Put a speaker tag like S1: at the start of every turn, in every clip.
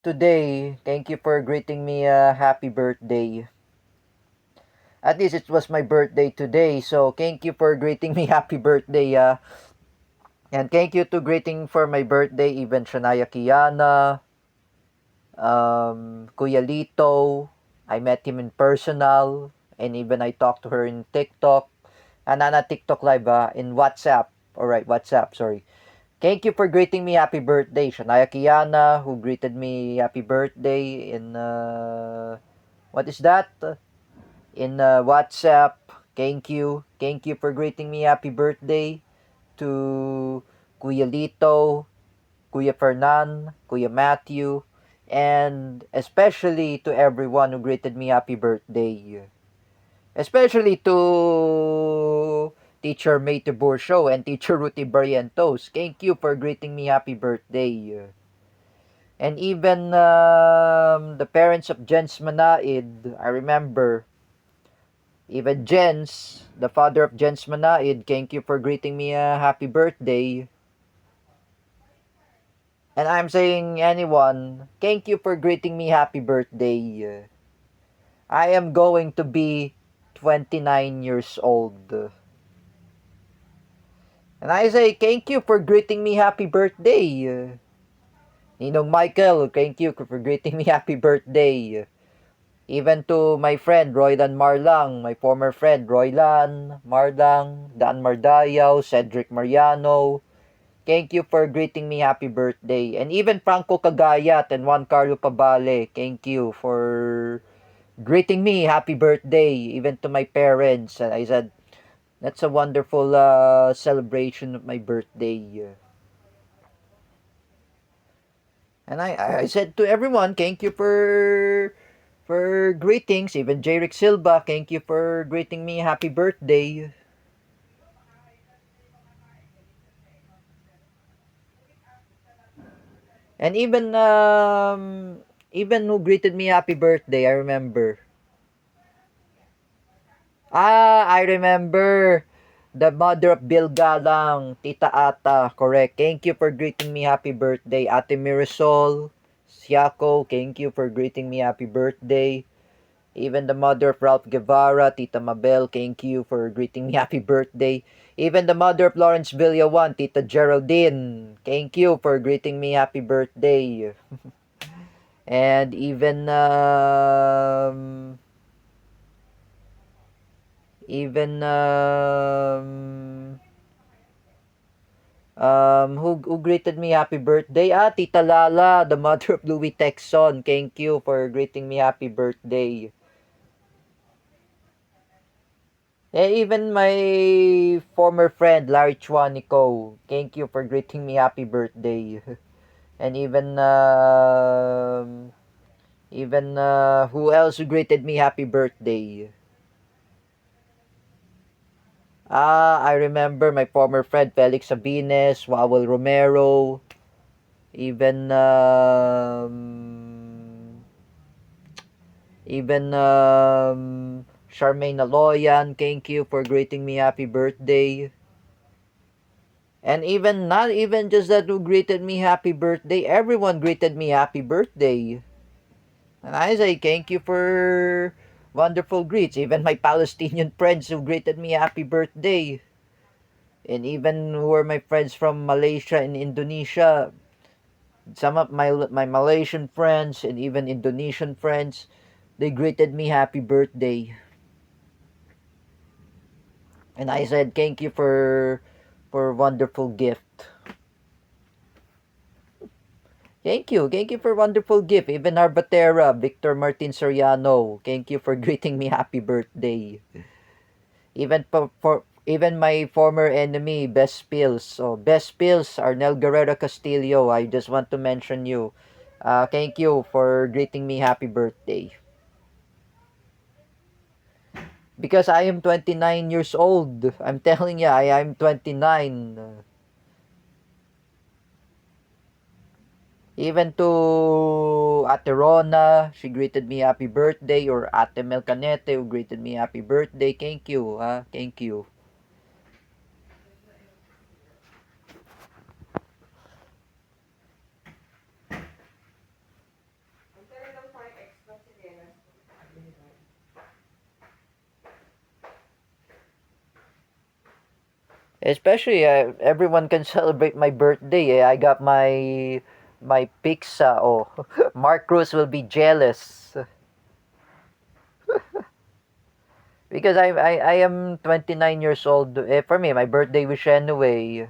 S1: today. Thank you for greeting me happy birthday. At least it was my birthday today, so thank you for greeting me happy birthday. And thank you to greeting for my birthday even Shania Kiana, Kuya Lito. I met him in personal, and even I talked to her in TikTok. Not TikTok live, in WhatsApp. Alright, WhatsApp, sorry. Thank you for greeting me happy birthday. Shania Kiana, who greeted me happy birthday in, what is that? In WhatsApp. Thank you. Thank you for greeting me happy birthday to Kuya Lito, Kuya Fernan, Kuya Matthew, and especially to everyone who greeted me happy birthday. Especially to Teacher May Tiburcio and Teacher Ruti Barrientos. Thank you for greeting me happy birthday. And even the parents of Jens Manaid, I remember. Even Jens, the father of Jens Manaid, thank you for greeting me a happy birthday. And I'm saying anyone, thank you for greeting me happy birthday. I am going to be 29 years old. And I say thank you for greeting me happy birthday. Ninong Michael, thank you for greeting me happy birthday. Even to my friend Roylan Marlang, my former friend Roylan Marlang, Dan Mardayaw, Cedric Mariano, thank you for greeting me happy birthday. And even Franco Cagayat and Juan Carlo Pabale, thank you for greeting me happy birthday. Even to my parents, and I said, that's a wonderful celebration of my birthday. And I said to everyone, thank you for greetings. Even Jerick Silva, thank you for greeting me happy birthday. And even who greeted me happy birthday, I remember. I remember the mother of Bill Galang, Tita Ata, correct. Thank you for greeting me happy birthday. Ate Mirasol, Siako, thank you for greeting me happy birthday. Even the mother of Ralph Guevara, Tita Mabel, thank you for greeting me happy birthday. Even the mother of Lawrence Villawan, Tita Geraldine, thank you for greeting me happy birthday. And even who greeted me happy birthday? Tita Lala, the mother of Louis Texon, thank you for greeting me happy birthday. Even my former friend Larry Chuanico, thank you for greeting me happy birthday. And even who else who greeted me happy birthday? I remember my former friend Felix Sabines, Wawel Romero, even Charmaine Aloyan, thank you for greeting me happy birthday. And even not even just that who greeted me happy birthday, everyone greeted me happy birthday. And I say thank you for wonderful greets. Even my Palestinian friends who greeted me happy birthday. And even who are my friends from Malaysia and Indonesia. Some of my Malaysian friends and even Indonesian friends, they greeted me happy birthday. And I said thank you for wonderful gift. Thank you for wonderful gift. Even Arbatera, Victor Martin Soriano, thank you for greeting me happy birthday. Even for even my former enemy, Best Pills. So Best Pills, Arnel Guerrero Castillo. I just want to mention you. Thank you for greeting me happy birthday. Because I am 29 years old. I'm telling you, I'm 29. Even to Ate Rona, she greeted me happy birthday. Or Ate Melcanete, who greeted me happy birthday. Thank you, Thank you. Especially everyone can celebrate my birthday. I got my pizza. Oh, Mark Cruz will be jealous because I am 29 years old. For me, my birthday wish anyway.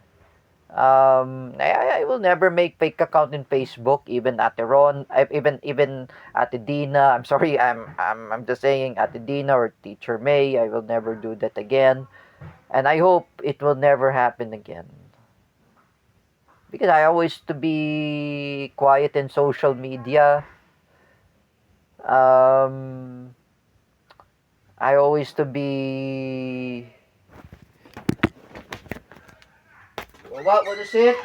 S1: I will never make fake account in Facebook. Even Ate Ron, even Ate Dina. I'm sorry. I'm just saying Ate Dina or Teacher May. I will never do that again, and I hope it will never happen again. Because I always to be quiet in social media. Um, I always to be. What is it?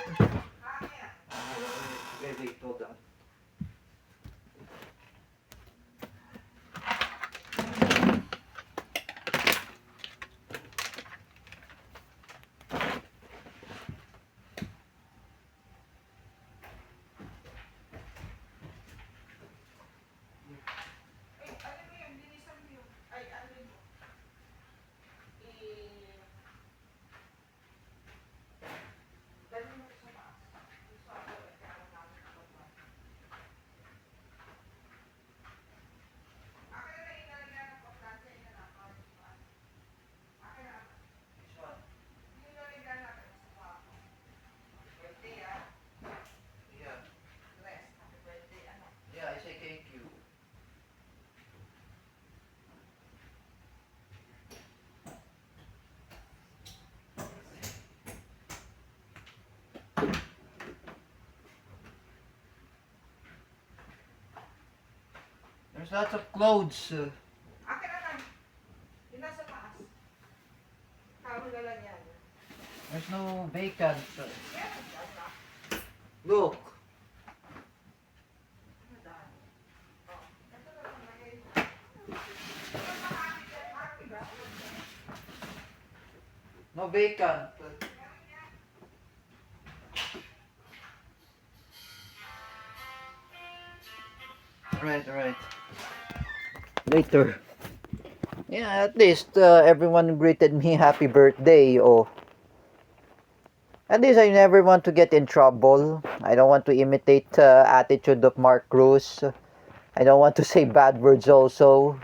S1: Wait, wait, hold on. Yeah, yeah, I say thank you. There's lots of clothes.
S2: Akin na lang. Yung nasa taas. Kamo na lang yan.
S1: There's no vacant.
S2: Yan. Yan na.
S1: Look.
S2: Ano dahil? Oh. Ito na lang lagay. Happy ba?
S1: No vacant. Right, right. Later. Yeah, at least everyone greeted me happy birthday. Oh, at least I never want to get in trouble. I don't want to imitate attitude of Mark Cruz. I don't want to say bad words also.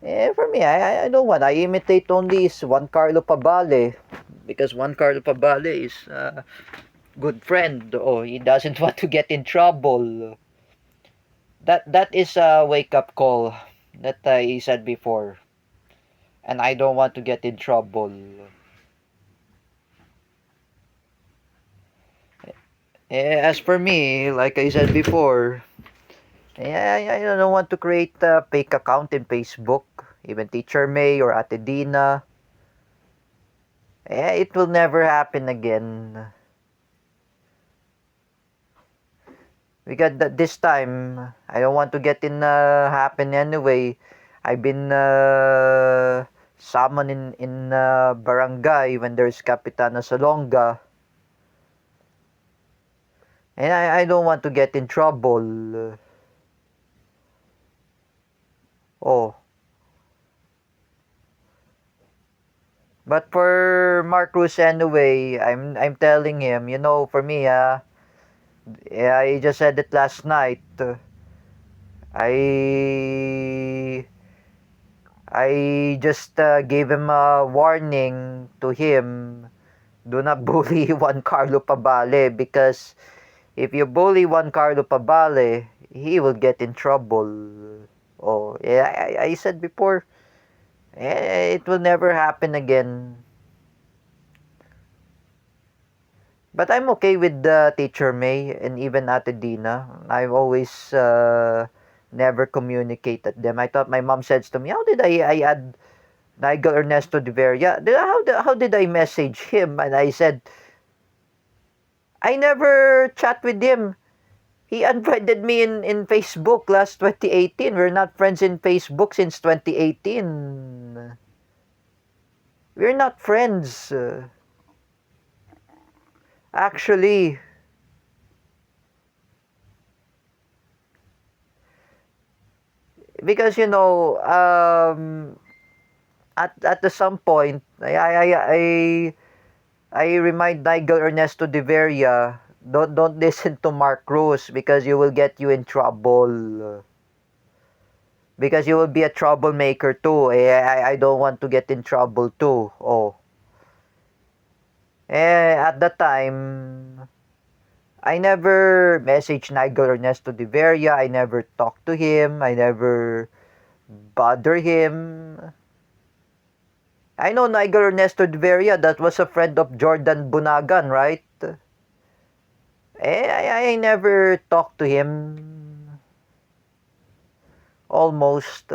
S1: For me, I don't want. I imitate only is Juan Carlo Pabale because Juan Carlo Pabale is a good friend. Oh, he doesn't want to get in trouble. That is a wake up call that I said before, and I don't want to get in trouble. As for me, like I said before, I don't want to create a fake account in Facebook. Even Teacher May or Ate Dina. It will never happen again. Because this time, I don't want to get in happen anyway. I've been summoned in barangay when there's Kapitana Salonga. And I don't want to get in trouble. Oh. But for Mark Cruz anyway, I'm telling him, for me, yeah, I just said it last night. I I just gave him a warning to him. Do not bully Juan Carlo Pabale because if you bully Juan Carlo Pabale, he will get in trouble. Oh, yeah, I said before, it will never happen again. But I'm okay with Teacher May and even Ate Dina. I've always never communicated them. I thought my mom said to me, how did I add Nigel Ernesto de Veria? How did I message him? And I said, I never chat with him. He unfriended me in Facebook last 2018. We're not friends in Facebook since 2018. We're not friends. Actually, because at some point I remind Nigel Ernesto de Veria, don't listen to Mark Cruz because you will get you in trouble. Because you will be a troublemaker too. I don't want to get in trouble too. Oh. At the time, I never messaged Nigel Ernesto de Veria. I never talked to him. I never bother him. I know Nigel Ernesto de Veria, that was a friend of Jordan Bunagan, right? I never talked to him. Almost.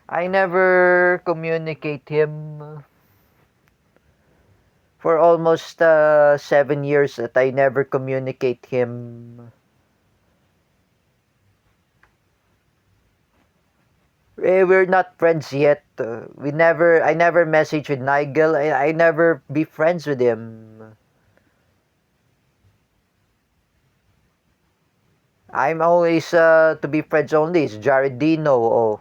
S1: I never communicate him for almost 7 years that I never communicate him. We're not friends yet. I never message with Nigel. I never be friends with him. I'm always to be friends only. It's Jared Dino. Oh.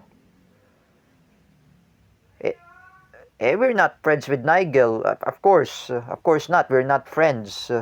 S1: Eh, we're not friends with Nigel. Of course not. We're not friends.